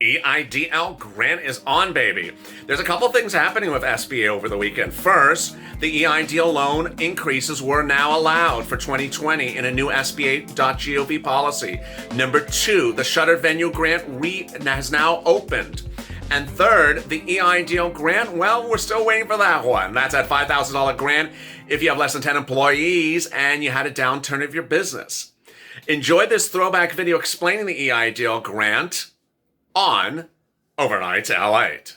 EIDL grant is on, baby. There's a couple things happening with SBA over the weekend. First, the EIDL loan increases were now allowed for 2020 in a new SBA.gov policy. Number two, the shuttered venue grant has now opened. And third, the EIDL grant, well, we're still waiting for that one. That's that $5,000 grant if you have less than 10 employees and you had a downturn of your business. Enjoy this throwback video explaining the EIDL grant on Overnight LALATE.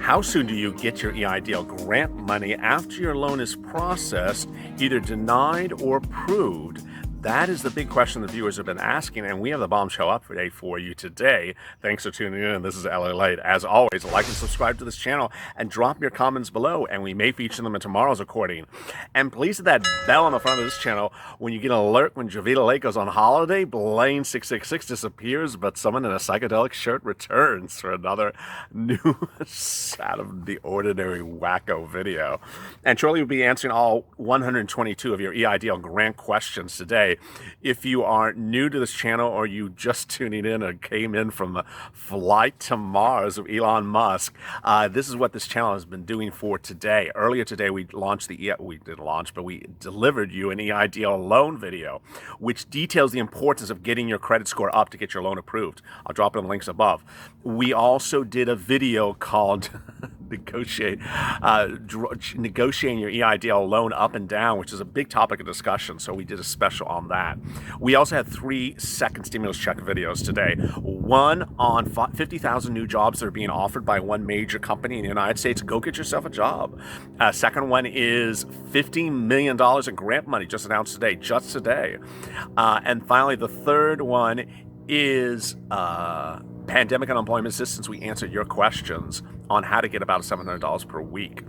How soon do you get your EIDL grant money after your loan is processed, either denied or approved? That is the big question the viewers have been asking, and we have the bombshell update for you today. Thanks for tuning in. This is LALATE. As always, like and subscribe to this channel and drop your comments below, and we may feature them in tomorrow's recording. And please hit that bell on the front of this channel when you get an alert when Javita Lake goes on holiday. Blaine 666 disappears, but someone in a psychedelic shirt returns for another new out of the ordinary wacko video. And shortly we'll be answering all 122 of your EIDL grant questions today. If you are new to this channel or you just tuning in or came in from the flight to Mars of Elon Musk, this is what this channel has been doing for today. Earlier today, we launched we delivered you an EIDL loan video, which details the importance of getting your credit score up to get your loan approved. I'll drop it in the links above. We also did a video called negotiating your EIDL loan up and down, which is a big topic of discussion. So we did a special on that. We also had 3 second stimulus check videos today. One on 50,000 new jobs that are being offered by one major company in the United States. Go get yourself a job. Second one is $15 million in grant money just announced today, just today. And finally, the third one is pandemic unemployment assistance. We answered your questions on how to get about $700 per week.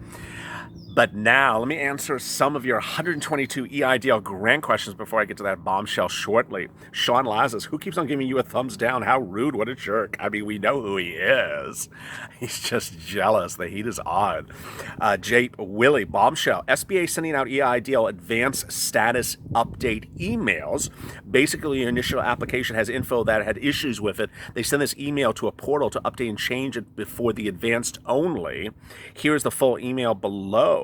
But now, let me answer some of your 122 EIDL grant questions before I get to that bombshell shortly. Sean Lazarus, who keeps on giving you a thumbs down? How rude, what a jerk. I mean, we know who he is. He's just jealous. The heat is on. Jake Willie, bombshell. SBA sending out EIDL advanced status update emails. Basically, your initial application has info that had issues with it. They send this email to a portal to update and change it before the advanced only. Here's the full email below.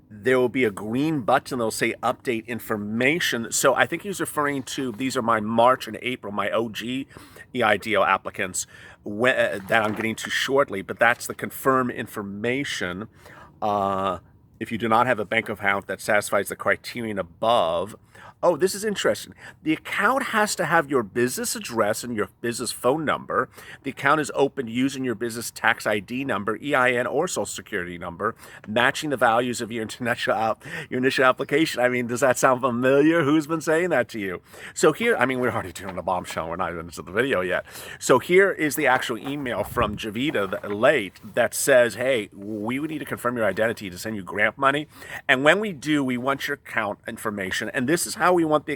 There will be a green button that'll say update information. So I think he's referring to, these are my March and April, my OG EIDL applicants that I'm getting to shortly, but that's the confirm information. If you do not have a bank account that satisfies the criterion above. Oh, this is interesting. The account has to have your business address and your business phone number. The account is opened using your business tax ID number, EIN, or social security number, matching the values of your initial application. I mean, does that sound familiar? Who's been saying that to you? So here, I mean, we're already doing the bombshell. We're not even into the video yet. So here is the actual email from Javita Lake that says, hey, we would need to confirm your identity to send you grant money. And when we do, we want your account information. And this is how we want the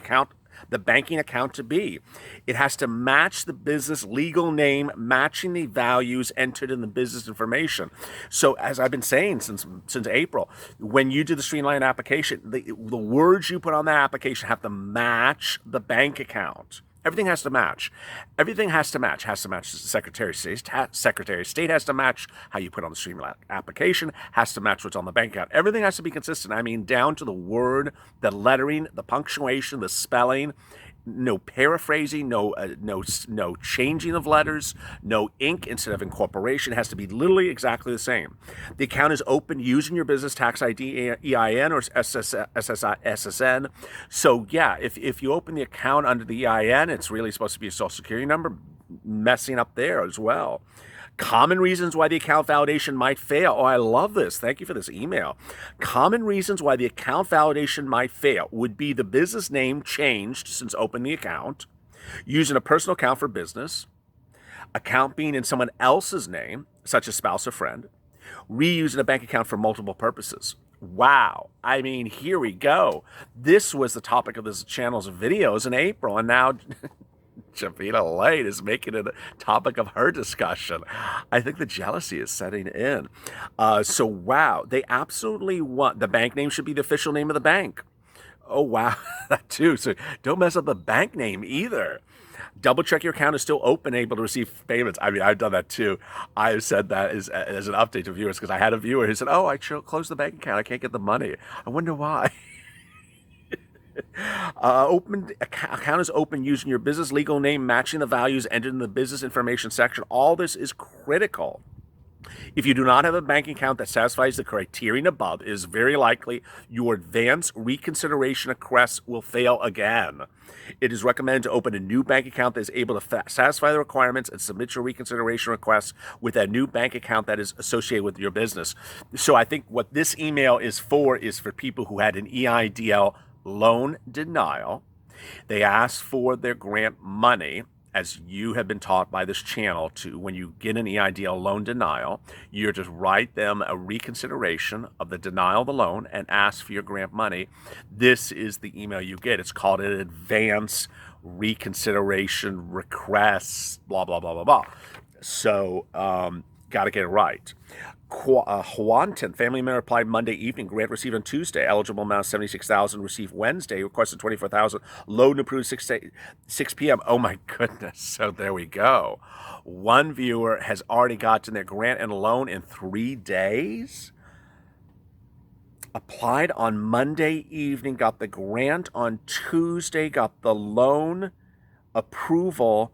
banking account to be. It has to match the business legal name, matching the values entered in the business information. So as I've been saying since April, when you do the streamlined application, the words you put on the application have to match the bank account. Everything has to match. Everything has to match. Has to match the Secretary of State. Secretary of State has to match how you put on the streamlined application. Has to match what's on the bank account. Everything has to be consistent. I mean, down to the word, the lettering, the punctuation, the spelling. No paraphrasing, no changing of letters, no ink instead of incorporation. It has to be literally exactly the same. The account is open using your business tax ID, EIN, or SSN. So yeah, if you open the account under the EIN, it's really supposed to be a social security number, messing up there as well. Common reasons why the account validation might fail. Oh, I love this. Thank you for this email. Common reasons why the account validation might fail would be the business name changed since opening the account, Using a personal account for business, account being in someone else's name, such as spouse or friend, reusing a bank account for multiple purposes. Wow. I mean, here we go. This was the topic of this channel's videos in April, and now Javita Light is making it a topic of her discussion. I think the jealousy is setting in. So, wow. They absolutely want, the bank name should be the official name of the bank. Oh, wow. That too. So don't mess up the bank name either. Double check your account is still open, able to receive payments. I mean, I've done that too. I've said that as an update to viewers because I had a viewer who said, oh, I closed the bank account. I can't get the money. I wonder why. Account is open using your business legal name, matching the values entered in the business information section. All this is critical. If you do not have a bank account that satisfies the criterion above, it is very likely your advance reconsideration request will fail again. It is recommended to open a new bank account that is able to satisfy the requirements and submit your reconsideration request with a new bank account that is associated with your business. So I think what this email is for people who had an EIDL loan denial. They asked for their grant money. As you have been taught by this channel, to when you get an EIDL loan denial, you're just write them a reconsideration of the denial of the loan and ask for your grant money. This is the email you get. It's called an advance reconsideration request, blah, blah, blah, blah, blah. So, got to get it right. Juanton, family member applied Monday evening, grant received on Tuesday, eligible amount $76,000, received Wednesday, requested $24,000, loan approved 6 p.m. Oh my goodness. So there we go. One viewer has already gotten their grant and loan in 3 days. Applied on Monday evening, got the grant on Tuesday, got the loan approval.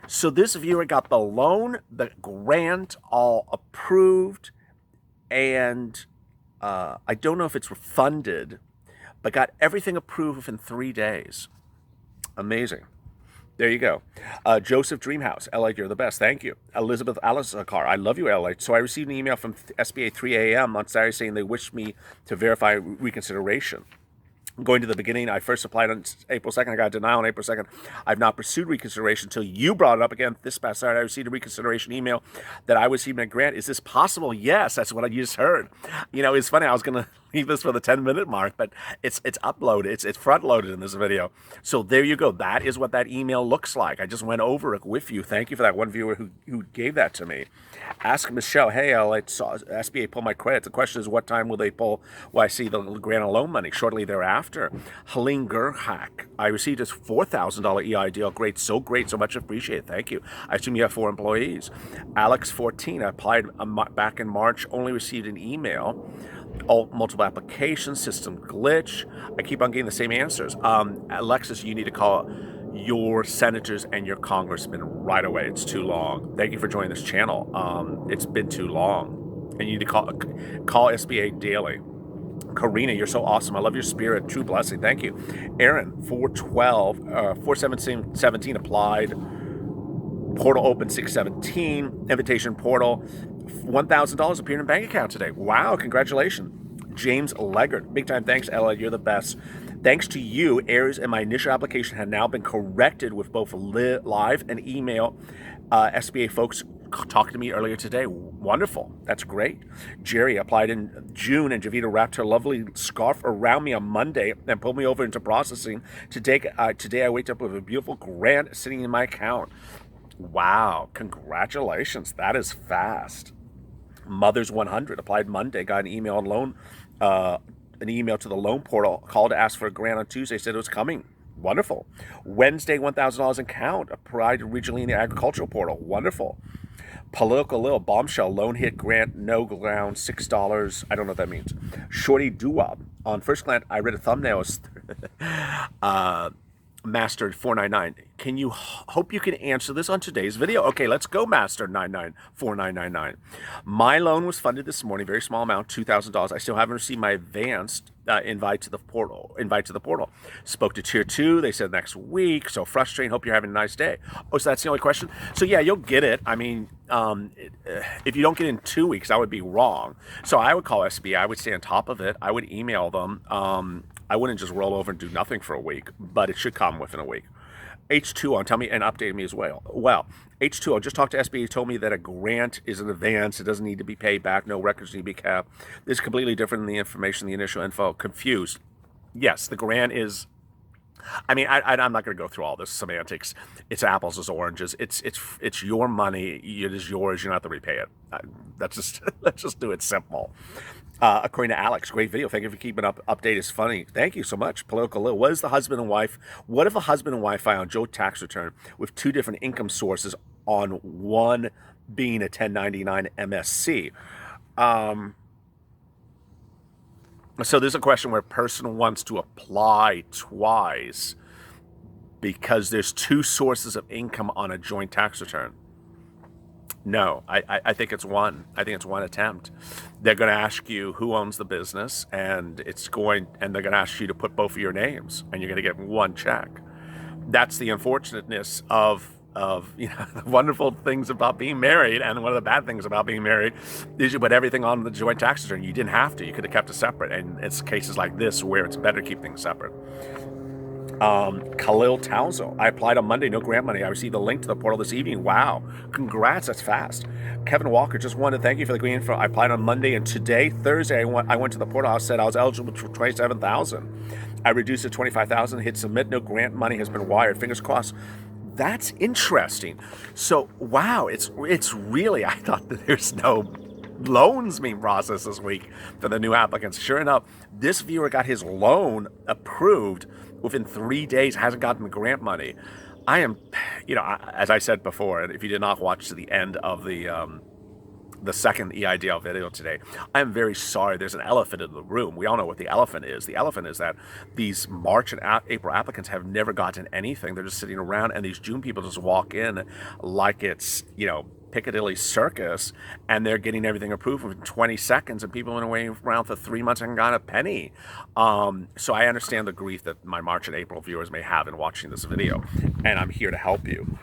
So this viewer got the loan, the grant, all approved, and I don't know if it's refunded, but got everything approved within 3 days. Amazing. There you go. Joseph Dreamhouse, LA, you're the best. Thank you. Elizabeth Alisakar, I love you, LA. So I received an email from SBA 3 a.m. on Saturday saying they wished me to verify reconsideration. Going to the beginning, I first applied on April 2nd. I got a denial on April 2nd. I've not pursued reconsideration until you brought it up again this past Saturday. I received a reconsideration email that I was receiving a grant. Is this possible? Yes, that's what I just heard. You know, it's funny. I was going to leave this for the 10-minute mark, but it's uploaded. It's front-loaded in this video. So there you go. That is what that email looks like. I just went over it with you. Thank you for that one viewer who gave that to me. Ask Michelle, hey, I saw SBA pull my credit. The question is, what time will they pull? Well, I see the grant and loan money shortly thereafter. Helene Gerhak, I received a $4,000 EIDL. Great, so much appreciated. Thank you. I assume you have 4 employees. Alex 14, I applied back in March, only received an email. Multiple applications, system glitch. I keep on getting the same answers. Alexis, you need to call your senators and your congressmen right away. It's too long. Thank you for joining this channel. It's been too long. And you need to call SBA daily. Karina, you're so awesome. I love your spirit. True blessing. Thank you. Aaron, 417 applied. Portal open 617. Invitation portal. $1,000 appeared in bank account today. Wow, congratulations. James Leggard, big time thanks, Ella. You're the best. Thanks to you, errors in my initial application have now been corrected with both live and email. SBA folks talked to me earlier today. Wonderful. That's great. Jerry applied in June, and Javita wrapped her lovely scarf around me on Monday and pulled me over into processing. Today I wake up with a beautiful grant sitting in my account. Wow. Congratulations. That is fast. Mothers 100 applied Monday, got an email on loan, an email to the loan portal, called to ask for a grant on Tuesday, said it was coming. Wonderful. Wednesday, $1,000 in count, applied originally in the agricultural portal. Wonderful. Political little bombshell loan hit grant, no ground, $6. I don't know what that means. Shorty doo-wop. On first glance, I read a thumbnail. Mastered 499. Can you hope you can answer this on today's video? Okay, let's go, Master 994999. My loan was funded this morning, very small amount, $2,000. I still haven't received my advanced invite to the portal. Spoke to tier 2. They said next week. So frustrating. Hope you're having a nice day. Oh, so that's the only question. So yeah, you'll get it. I mean, if you don't get it in 2 weeks, I would be wrong. So I would call SBA. I would stay on top of it. I would email them. I wouldn't just roll over and do nothing for a week, but it should come within a week. H2O, tell me and update me as well. Well, H2O, just talked to SBA, told me that a grant is an advance. It doesn't need to be paid back. No records need to be kept. This is completely different than the information, the initial info. Confused. Yes, the grant is. I mean, I'm not going to go through all this semantics. It's apples as oranges. It's your money. It is yours. You don't have to repay it. That's just let's just do it simple. According to Alex, great video. Thank you for keeping up. Update is funny. Thank you so much. Political Lil. What is the husband and wife? What if a husband and wife file a joint tax return with two different income sources on one being a 1099 MSC? So there's a question where a person wants to apply twice because there's two sources of income on a joint tax return. No, I think it's one. I think it's one attempt. They're going to ask you who owns the business, and they're going to ask you to put both of your names, and you're going to get one check. That's the unfortunateness of the wonderful things about being married, and one of the bad things about being married is you put everything on the joint tax return. You didn't have to. You could have kept it separate, and it's cases like this where it's better to keep things separate. Khalil Townsell. I applied on Monday, no grant money. I received the link to the portal this evening. Wow. Congrats, that's fast. Kevin Walker, just wanted to thank you for the green info. I applied on Monday, and today, Thursday, I went to the portal. I said I was eligible for $27,000. I reduced it to $25,000, hit submit. No grant money has been wired. Fingers crossed. That's interesting. So, wow, it's really, I thought that there's no loans being processed this week for the new applicants. Sure enough, this viewer got his loan approved within 3 days, hasn't gotten the grant money. I am, as I said before, if you did not watch to the end of the second EIDL video today, I am very sorry. There's an elephant in the room. We all know what the elephant is. The elephant is that these March and April applicants have never gotten anything. They're just sitting around, and these June people just walk in like it's, Piccadilly Circus, and they're getting everything approved within 20 seconds, and people have been waiting around for 3 months and got a penny. So I understand the grief that my March and April viewers may have in watching this video, and I'm here to help you.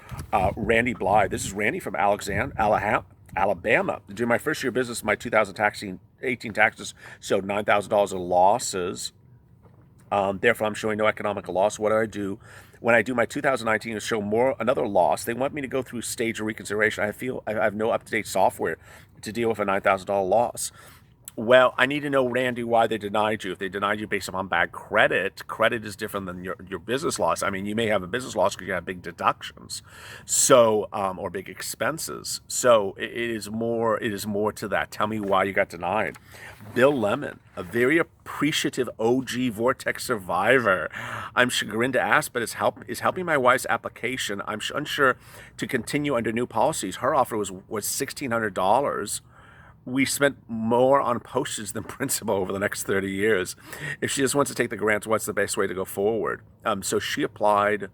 Randy Blythe. This is Randy from Alabama. During my first year of business, my 2018 taxes showed $9,000 of losses. Therefore, I'm showing no economic loss. What do I do? When I do my 2019 to show another loss, they want me to go through stage of reconsideration. I have no up-to-date software to deal with a $9,000 loss. Well, I need to know, Randy, why they denied you. If they denied you based upon bad credit, credit is different than your business loss. I mean, you may have a business loss because you have big deductions, or big expenses. So it is more to that. Tell me why you got denied. Bill Lemon, a very appreciative OG Vortex survivor. I'm chagrined to ask, but is helping my wife's application. I'm unsure to continue under new policies. Her offer was $1,600. We spent more on postage than principal over the next 30 years. If she just wants to take the grants, what's the best way to go forward? So she applied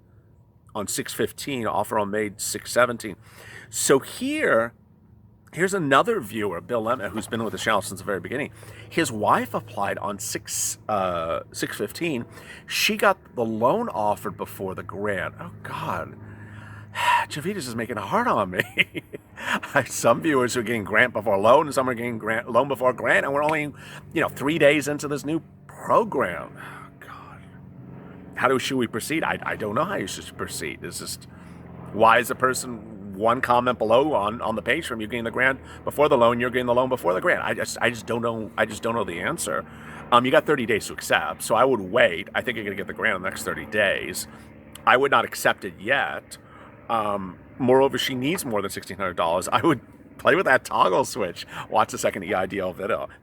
on 6/15, offer on May 6/17. So here's another viewer, Bill Lemon, who's been with the channel since the very beginning. His wife applied on 6/15. She got the loan offered before the grant. Oh, God. Javita's is making it hard on me. Some viewers are getting grant before loan, and some are getting loan before grant, and we're only, 3 days into this new program. Oh, God. Should we proceed? I don't know how you should proceed. It's just, why is the person one comment below on the page from you getting the grant before the loan, you're getting the loan before the grant? I just don't know. I just don't know the answer. You got 30 days to accept, so I would wait. I think you're going to get the grant in the next 30 days. I would not accept it yet. Moreover, she needs more than $1,600. I would play with that toggle switch. Watch the second EIDL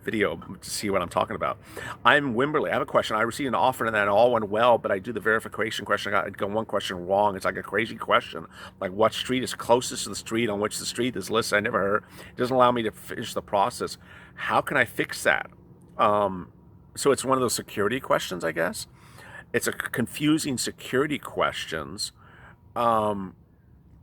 video to see what I'm talking about. I'm Wimberley. I have a question. I received an offer and that all went well, but I do the verification question. I got one question wrong. It's like a crazy question. Like, what street is closest to the street on which the street is listed? I never heard. It doesn't allow me to finish the process. How can I fix that? So it's one of those security questions, I guess. It's a confusing security questions.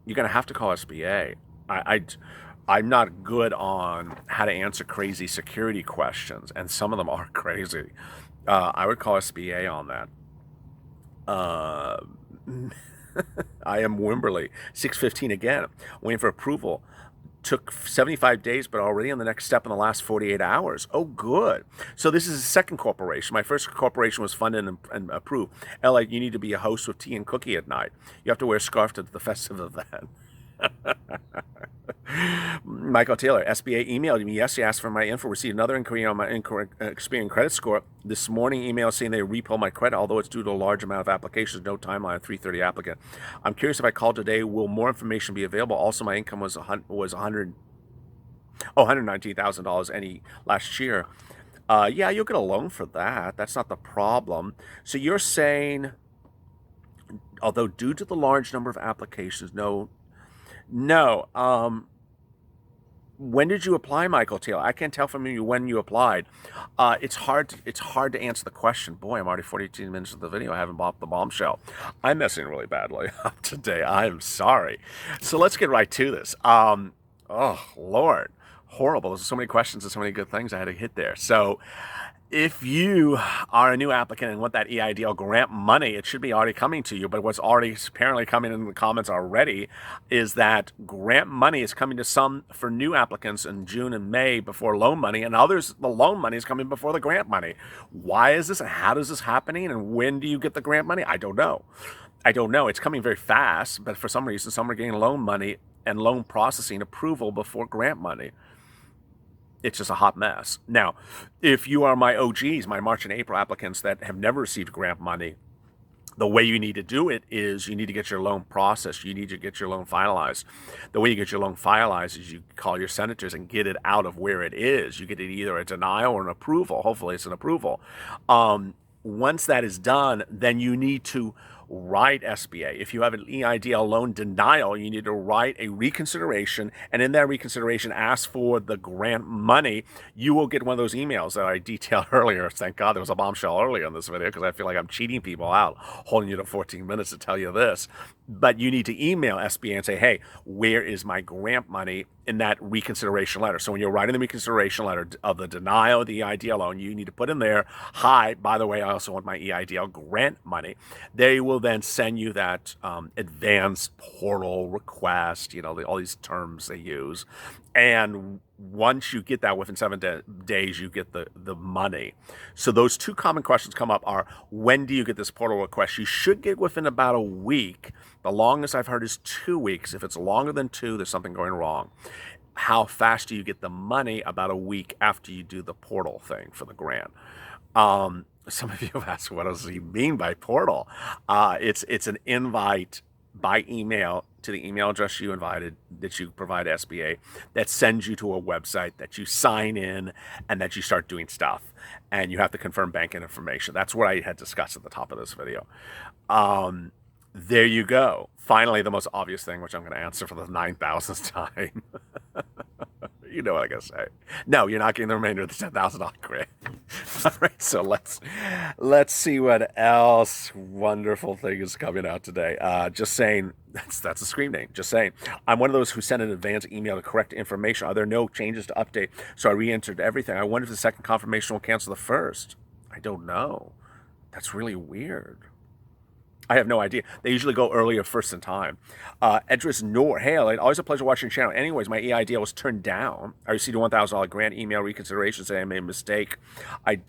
You're going to have to call SBA. I'm not good on how to answer crazy security questions, and some of them are crazy. I would call SBA on that. I am Wimberley, 6/15 again, waiting for approval. took 75 days, but already on the next step in the last 48 hours. Oh, good. So this is a second corporation. My first corporation was funded and approved. Ella, you need to be a host with tea and cookie at night. You have to wear a scarf to the festive event. Michael Taylor, SBA emailed me yesterday, asked for my info, received another inquiry on my incorrect Experian credit score. This morning, email saying they repo my credit, although it's due to a large amount of applications, no timeline, 330 applicant. I'm curious if I call today, will more information be available? Also, my income was $119,000 any last year. Yeah, you'll get a loan for that. That's not the problem. So you're saying, although due to the large number of applications, no. When did you apply, Michael Taylor? I can't tell from you when you applied. It's hard to answer the question. Boy, I'm already 42 minutes into the video. I haven't bought the bombshell. I'm messing really badly up today. I'm sorry. So let's get right to this. Oh, Lord. Horrible. There's so many questions and so many good things I had to hit there. So if you are a new applicant and want that EIDL grant money, it should be already coming to you. But what's already apparently coming in the comments already is that grant money is coming to some for new applicants in June and May before loan money, and others, the loan money is coming before the grant money. Why is this, and how does this happening, and when do you get the grant money? I don't know. It's coming very fast, but for some reason, some are getting loan money and loan processing approval before grant money. It's just a hot mess. Now, if you are my OGs, my March and April applicants that have never received grant money, the way you need to do it is you need to get your loan processed. You need to get your loan finalized. The way you get your loan finalized is you call your senators and get it out of where it is. You get it either a denial or an approval. Hopefully it's an approval. Once that is done, then you need to write SBA. If you have an EIDL loan denial, you need to write a reconsideration, and in that reconsideration, ask for the grant money. You will get one of those emails that I detailed earlier. Thank God there was a bombshell earlier in this video, because I feel like I'm cheating people out, holding you to 14 minutes to tell you this. But you need to email SBA and say, hey, where is my grant money in that reconsideration letter? So when you're writing the reconsideration letter of the denial of the EIDL loan, you need to put in there, hi, by the way, I also want my EIDL grant money. They will then send you that advanced portal request, all these terms they use. And once you get that, within 7 days, you get the money. So those two common questions come up are, when do you get this portal request? You should get within about a week. The longest I've heard is 2 weeks. If it's longer than 2, there's something going wrong. How fast do you get the money? About a week after you do the portal thing for the grant. Some of you have asked, what does he mean by portal? It's an invite by email to the email address you invited, that you provide SBA, that sends you to a website that you sign in and that you start doing stuff. And you have to confirm banking information. That's what I had discussed at the top of this video. There you go. Finally, the most obvious thing, which I'm going to answer for the 9,000th time. You know what I gotta say. No, you're not getting the remainder of the $10,000 grant. All right, so let's see what else wonderful thing is coming out today. Just saying, that's a screen name. Just saying, I'm one of those who sent an advance email to correct information. Are there no changes to update? So I re-entered everything. I wonder if the second confirmation will cancel the first. I don't know. That's really weird. I have no idea. They usually go earlier first in time. Edris Noor, hey, always a pleasure watching your channel. Anyways, my EIDL was turned down. I received a $1,000 grant email reconsideration saying I made a mistake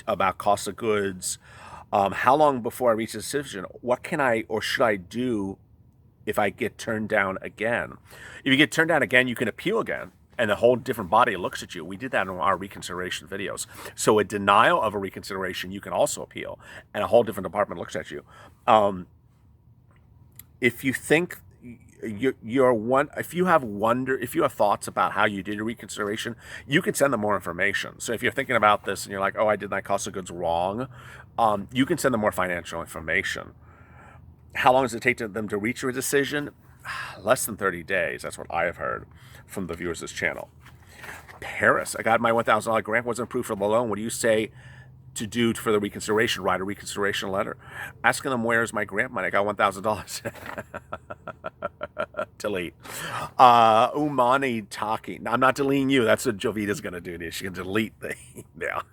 about cost of goods. How long before I reach a decision? What can I or should I do if I get turned down again? If you get turned down again, you can appeal again, and a whole different body looks at you. We did that in our reconsideration videos. So a denial of a reconsideration, you can also appeal, and a whole different department looks at you. If you think if you have thoughts about how you did your reconsideration, you can send them more information. So if you're thinking about this and you're like, oh, I did my cost of goods wrong, you can send them more financial information. How long does it take them to reach a decision? Less than 30 days. That's what I have heard from the viewers of this channel. Paris, I got my $1,000 grant, wasn't approved for the loan. What do you say to do for the reconsideration? Write a reconsideration letter asking them, where's my grant money? I got $1,000. Delete. Umani talking. I'm not deleting you. That's what Jovita's going to do. She can delete the email.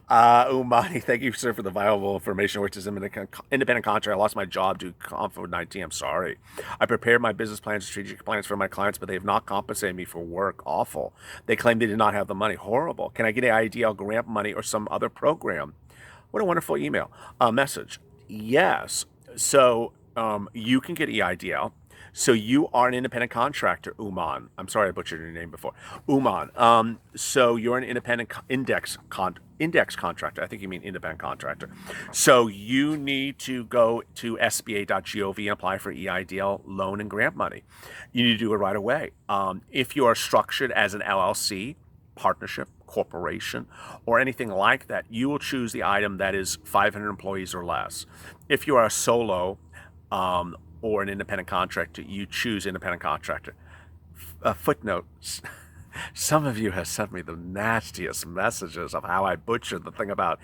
Umani, thank you, sir, for the valuable information, which is independent contractor. I lost my job due to COVID-19. I'm sorry. I prepared my business plans, strategic plans for my clients, but they have not compensated me for work. Awful. They claim they did not have the money. Horrible. Can I get an IDL grant money or some other program? What a wonderful email. Message. Yes. So you can get EIDL. So you are an independent contractor, Uman. I'm sorry I butchered your name before. Uman. So you're an independent index contractor. I think you mean independent contractor. So you need to go to sba.gov and apply for EIDL loan and grant money. You need to do it right away. If you are structured as an LLC, partnership, corporation, or anything like that, you will choose the item that is 500 employees or less. If you are a solo or an independent contractor, you choose independent contractor. Footnote. Some of you have sent me the nastiest messages of how I butchered the thing about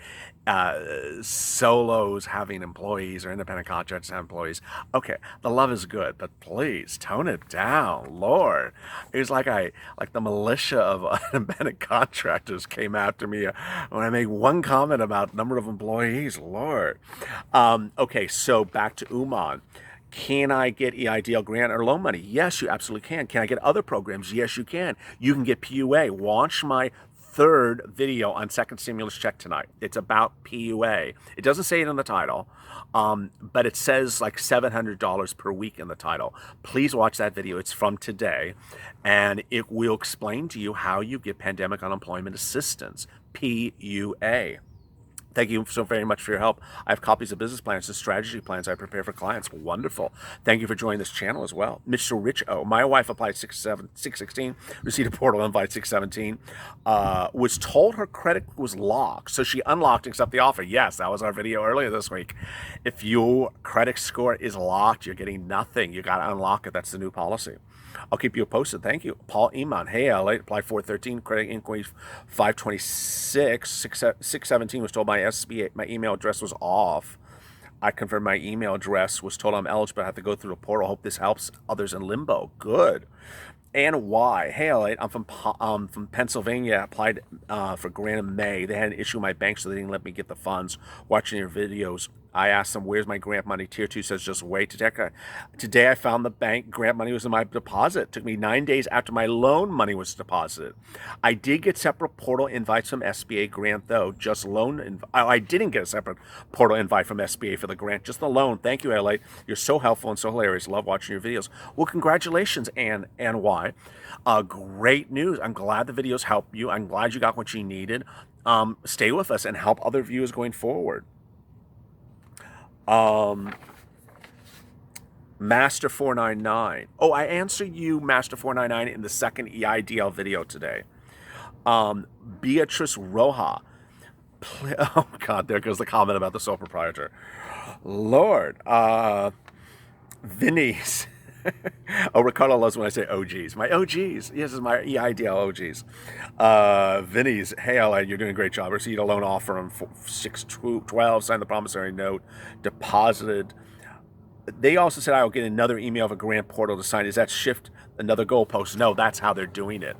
solos having employees or independent contractors having employees. Okay, the love is good, but please tone it down, Lord. It was like the militia of independent contractors came after me when I made one comment about number of employees, Lord. Okay, so back to Uman. Can I get EIDL grant or loan money? Yes, you absolutely can. Can I get other programs? Yes, you can. You can get PUA. Watch my third video on second stimulus check tonight. It's about PUA. It doesn't say it in the title, but it says like $700 per week in the title. Please watch that video. It's from today, and it will explain to you how you get pandemic unemployment assistance, PUA. Thank you so very much for your help. I have copies of business plans and strategy plans I prepare for clients. Wonderful. Thank you for joining this channel as well. Mr. Rich O. My wife applied 616, received a portal invite 617, was told her credit was locked, so she unlocked and accepted the offer. Yes, that was our video earlier this week. If your credit score is locked, you're getting nothing. You got to unlock it. That's the new policy. I'll keep you posted. Thank you. Paul Iman. Hey, LALATE. Applied 413. Credit inquiry 526. 617 was told my SBA, my email address was off. I confirmed my email address, was told I'm eligible. I have to go through the portal. Hope this helps others in limbo. Good. And why? Hey, LALATE. I'm from Pennsylvania. Applied for grant in May. They had an issue with my bank, so they didn't let me get the funds. Watching your videos, I asked them, where's my grant money? Tier 2 says, just wait. Today I found the bank. Grant money was in my deposit. It took me 9 days after my loan money was deposited. I did get separate portal invites from SBA grant, though. Just loan. I didn't get a separate portal invite from SBA for the grant. Just the loan. Thank you, LA. You're so helpful and so hilarious. Love watching your videos. Well, congratulations, and why? Great news. I'm glad the videos help you. I'm glad you got what you needed. Stay with us and help other viewers going forward. Master 499. Oh, I answered you, Master 499, in the second EIDL video today. Beatrice Roja. Oh God, there goes the comment about the sole proprietor. Lord. Vinny's. Oh, Ricardo loves when I say OGs. My OGs. Yes, it's my EIDL OGs. Vinny's. Hey, Ellen, you're doing a great job. Received a loan offer on 6/12. Signed the promissory note. Deposited. They also said I will get another email of a grant portal to sign. Is that shift another goalpost? No, that's how they're doing it.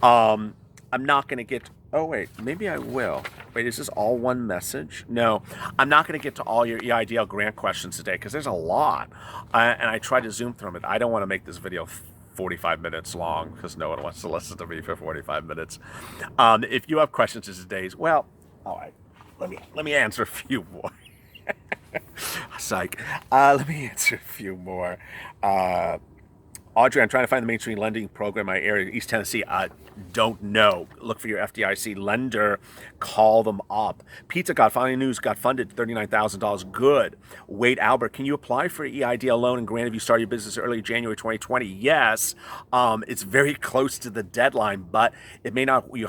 I'm not going to get... Oh, wait. Maybe I will. Wait, is this all one message? No. I'm not going to get to all your EIDL grant questions today because there's a lot. And I tried to zoom through it. I don't want to make this video 45 minutes long because no one wants to listen to me for 45 minutes. If you have questions today's, well, all right. Let me answer a few more. Psych. Let me answer a few more. Audrey, I'm trying to find the mainstream lending program in my area, East Tennessee. Don't know. Look for your FDIC lender. Call them up. Pizza got finally news got funded $39,000. Good. Wade Albert, can you apply for EIDL loan and grant if you start your business early January 2020? Yes. It's very close to the deadline, but it may not. You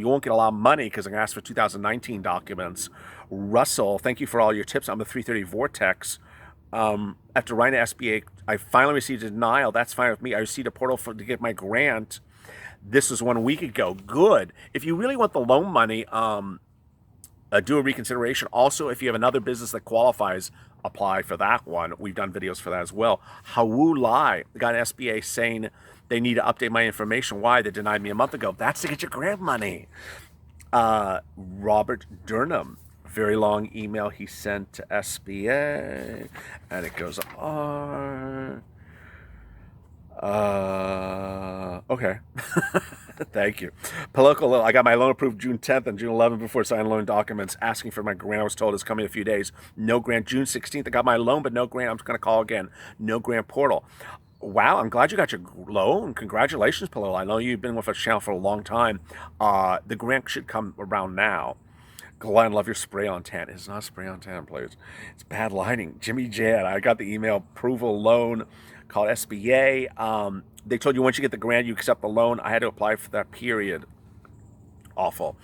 won't get a lot of money because I'm gonna ask for 2019 documents. Russell, thank you for all your tips on the 330 Vortex. After writing to SBA, I finally received a denial. That's fine with me. I received a portal to get my grant. This was 1 week ago. Good. If you really want the loan money, do a reconsideration. Also, if you have another business that qualifies, apply for that one. We've done videos for that as well. Hawu Lai got an SBA saying they need to update my information. Why? They denied me a month ago. That's to get your grant money. Robert Durham. Very long email he sent to SBA, and it goes on. Okay. Thank you. Political, I got my loan approved June 10th and June 11th before signing loan documents, asking for my grant. I was told it's coming in a few days. No grant. June 16th, I got my loan, but no grant. I'm just going to call again. No grant portal. Wow, I'm glad you got your loan. Congratulations, Palil. I know you've been with our channel for a long time. The grant should come around now. Glenn, love your spray on tan. It's not spray on tan, please. It's bad lighting. Jimmy Jan, I got the email approval loan called SBA. They told you once you get the grant, you accept the loan. I had to apply for that period. Awful.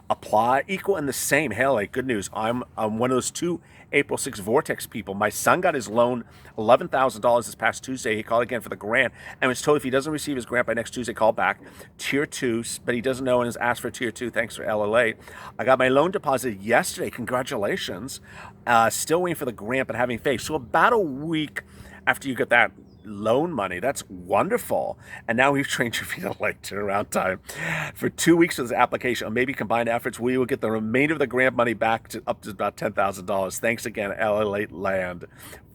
Apply, equal, and the same. Hell, good news. I'm one of those two April 6 Vortex people. My son got his loan, $11,000 this past Tuesday. He called again for the grant and was told if he doesn't receive his grant by next Tuesday, call back. Tier 2, but he doesn't know and has asked for Tier 2. Thanks for LALATE. I got my loan deposited yesterday. Congratulations. Still waiting for the grant, but having faith. So about a week after you get that loan money. That's wonderful. And now we've trained your feet to turnaround time for 2 weeks of this application, or maybe combined efforts. We will get the remainder of the grant money back to up to about $10,000. Thanks again, LALATE Land.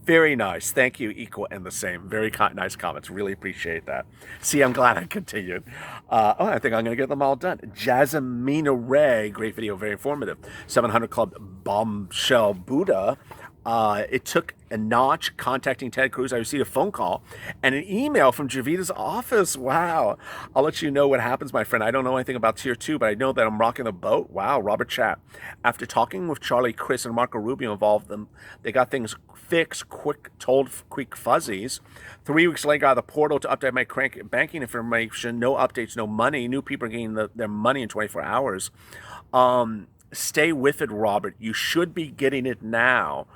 Very nice. Thank you, equal and the same. Very nice comments. Really appreciate that. See, I'm glad I continued. I think I'm going to get them all done. Jasmina Ray, great video, very informative. 700 Club Bombshell Buddha. It took a notch contacting Ted Cruz. I received a phone call and an email from Javita's office. Wow. I'll let you know what happens, my friend. I don't know anything about Tier 2, but I know that I'm rocking the boat. Wow. Robert Chat. After talking with Charlie, Chris, and Marco Rubio involved them, they got things fixed, quick fuzzies. 3 weeks later, I got the portal to update my banking information. No updates, no money. New people are getting their money in 24 hours. Stay with it, Robert. You should be getting it now.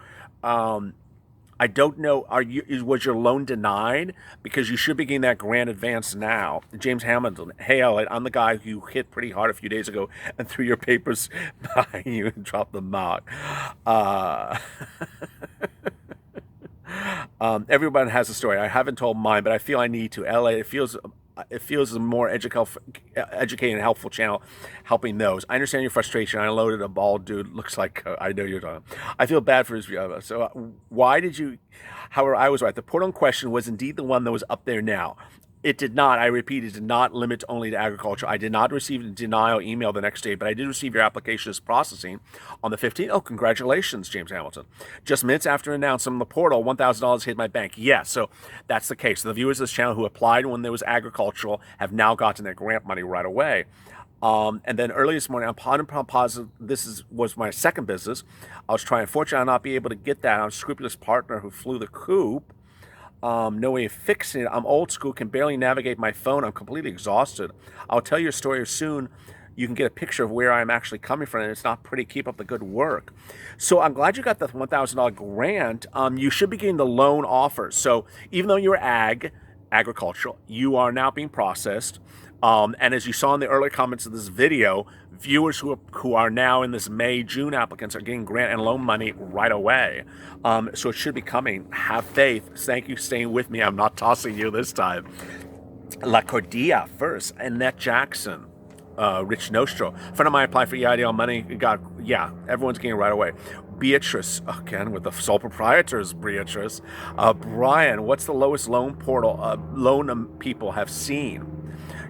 I don't know, was your loan denied? Because you should be getting that grant advance now. James Hamilton, hey, Elliot, I'm the guy who hit pretty hard a few days ago and threw your papers behind you and dropped the mark. Everyone has a story. I haven't told mine, but I feel I need to. It feels a more educating and helpful channel helping those. I understand your frustration. I loaded a bald dude. Looks like I know you're talking. I feel bad for his view. So why did you, however, I was right. The portal in question was indeed the one that was up there now. It did not, I repeat, it did not limit only to agriculture. I did not receive a denial email the next day, but I did receive your application as processing on the 15th. Oh, congratulations, James Hamilton. Just minutes after announcing the portal, $1,000 hit my bank. Yes, so that's the case. So the viewers of this channel who applied when there was agricultural have now gotten their grant money right away. And then early this morning, I'm positive was my second business. I was trying, unfortunately, I'll not be able to get that. I'm a scrupulous partner who flew the coop. No way of fixing it. I'm old school, can barely navigate my phone. I'm completely exhausted. I'll tell you a story soon. You can get a picture of where I'm actually coming from, and it's not pretty. Keep up the good work. So I'm glad you got the $1,000 grant. You should be getting the loan offers. So even though you're agricultural, you are now being processed. And as you saw in the earlier comments of this video, viewers who are now in this May, June applicants are getting grant and loan money right away. So it should be coming. Have faith. Thank you for staying with me. I'm not tossing you this time. La Cordia first. Annette Jackson. Rich Nostro. A friend of mine applied for EIDL money. Everyone's getting it right away. Beatrice, again with the sole proprietors, Beatrice. Brian, what's the lowest loan portal loan people have seen?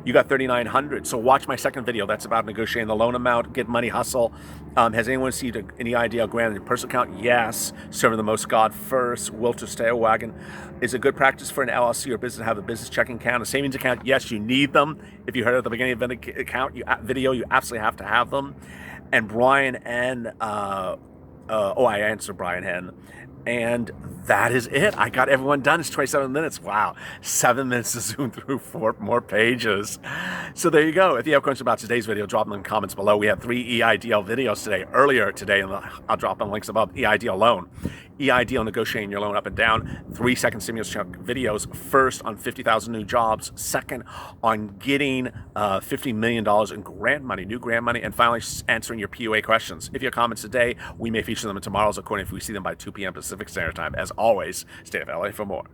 You got 3,900. So watch my second video. That's about negotiating the loan amount, get money, hustle. Has anyone received any EIDL grant in your personal account? Yes. Serving the most God first. Will to stay a wagon. Is it good practice for an LLC or business to have a business checking account, a savings account? Yes, you need them. If you heard at the beginning of the video, you absolutely have to have them. And Brian and I answered Brian Hen. And that is it. I got everyone done. It's 27 minutes. Wow. 7 minutes to zoom through 4 more pages. So there you go. If you have questions about today's video, drop them in the comments below. We had 3 EIDL videos earlier today, and I'll drop them links above. EIDL loan. EIDL negotiating your loan up and down. 3-second stimulus check videos. First on 50,000 new jobs. Second on getting $50 million in grant money, new grant money. And finally, answering your PUA questions. If you have comments today, we may feature them in tomorrow's recording if we see them by 2 p.m. Pacific Standard Time. As always, stay at LA for more.